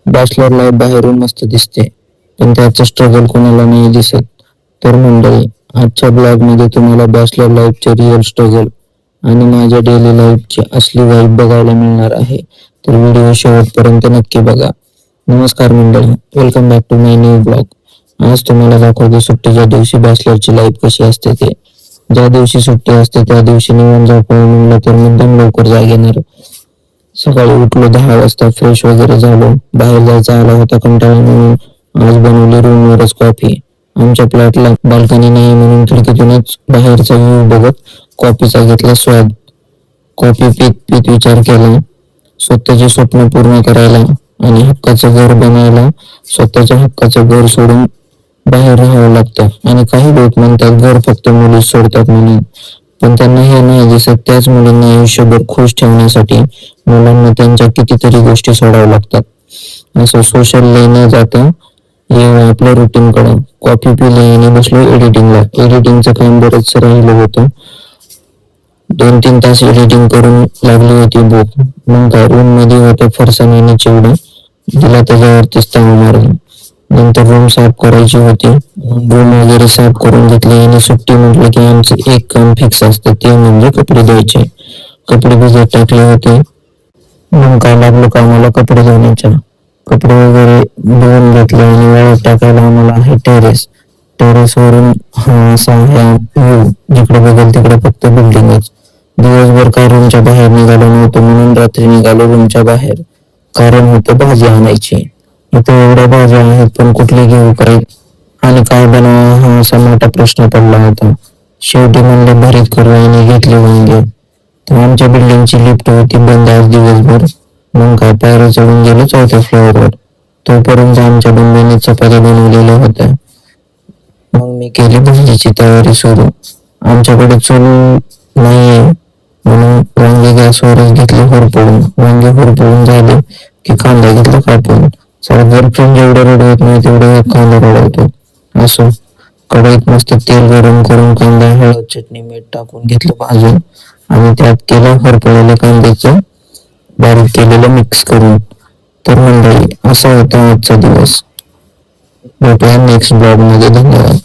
Bachelor life बाहेरून मस्त दिसते, पण त्याचं स्ट्रगल कोणाला नाही दिसत. तर मंडळी, आजच्या ब्लॉगमध्ये तुम्हाला बॅचलर लाईफचे रिअल स्ट्रगल आणि माझ्या डेली लाईफची असली वाईफ बघायला मिळणार आहे. तर व्हिडिओ शेवटपर्यंत नक्की बघा. नमस्कार मंडळी, welcome back to my new blog. आज तुम्हाला दाखवतो सुट्टीच्या दिवशी बॅचलरची लाईफ कशी असते ते. ज्या दिवशी सुट्टी असते त्या दिवशी निवांत झोपावं म्हणलं तर मुद्दाम लवकर जाग येणार. सकाळी उठलो 10 वाजता, फ्रेश वगैरे झालो. बाहेर जायचा आला होता कंटाळा म्हणून आज बनवली रूमवरच कॉफी. आमच्या फ्लॅटला बाल्कनी नाही म्हणून खिडकीतूनच बाहेरचा व्ह्यू बघत कॉफीचा घेतला स्वाद. कॉफी पीत पीत विचार केला, स्वतःचे स्वप्न पूर्ण करायला आणि हक्काचं घर बनायला स्वतःच्या हक्काचं घर सोडून बाहेर राहावं लागतं. आणि काही लोक म्हणतात घर फक्त मुलीच सोडतात म्हणून, पण त्यांना हे नाही दिसत त्याच मुलींना आयुष्यभर खुश ठेवण्यासाठी मुलांना त्यांच्या कितीतरी गोष्टी सोडाव्या लागतात. असं सोशल न जाता येऊन आपल्या रुटीन कडे. कॉफी पिली आणि बसलो एडिटिंगला. एडिटिंगचं काम बरंच राहिलं होतं. 2-3 तास एडिटिंग करून लागली होती भूक. मग काय, रूम मध्ये होतं फरसाण आणि चिवडा दिला, त्याच्यावरतीच ताव मारली. नंतर रूम साफ करायची होती. रूम वगैरे साफ करून घेतली आणि सुट्टी म्हटलं की आमचं एक काम फिक्स असतं, ते म्हणजे कपडे धुवायचे. कपडे भिजत टाकले होते. मग काय, लागलो कामाला कपडे धुण्याच्या. कपडे वगैरे धुवून घेतले आणि वाळत टाकायला आम्हाला आहे टेरेस वरून असा व्ह्यू, जिकडे बघेल तिकडे फक्त बिल्डिंगच. दिवसभर काय रूमच्या बाहेर निघालो नव्हतो म्हणून रात्री निघालो रूमच्या बाहेर. कारण होतं भाजी आणायची. इथे एवढ्या भाज्या आहेत पण कुठली घेऊ, काय आणि काय बनवा हा असा मोठा प्रश्न पडला होता. शेवटी म्हणले भरीत करू आणि घेतले वांगे. तर आमच्या बिल्डिंगची लिफ्ट होती बंद आज दिवसभर. मग काय, पायऱ्या चढून गेलो 4थ्या फ्लोअरवर. तोपर्यंत आमच्या बंधूंनी चपात्या बनवलेल्या होत्या. मग मी केली भाजीची तयारी सुरू. आमच्याकडे चूल नाहीये म्हणून वांगे गॅसवरच घेतले होरपळून. वांगे होरपळून झाले की कांदा घेतला कापून. सारा गर्लफ्रेंड जेवढं रडवत नाही तेवढं कांदा रडवतो. असो, कढईत मस्त तेल गरम करून कांदा, हळद, चटणी, मीठ टाकून घेतलं भाजून आणि त्यात केलं होरपळलेल्या कांद्याचं बारीक केलेलं मिक्स करून. तर मंडळी, असा होता आजचा दिवस. भेटूया नेक्स्ट ब्लॉग मध्ये. धन्यवाद.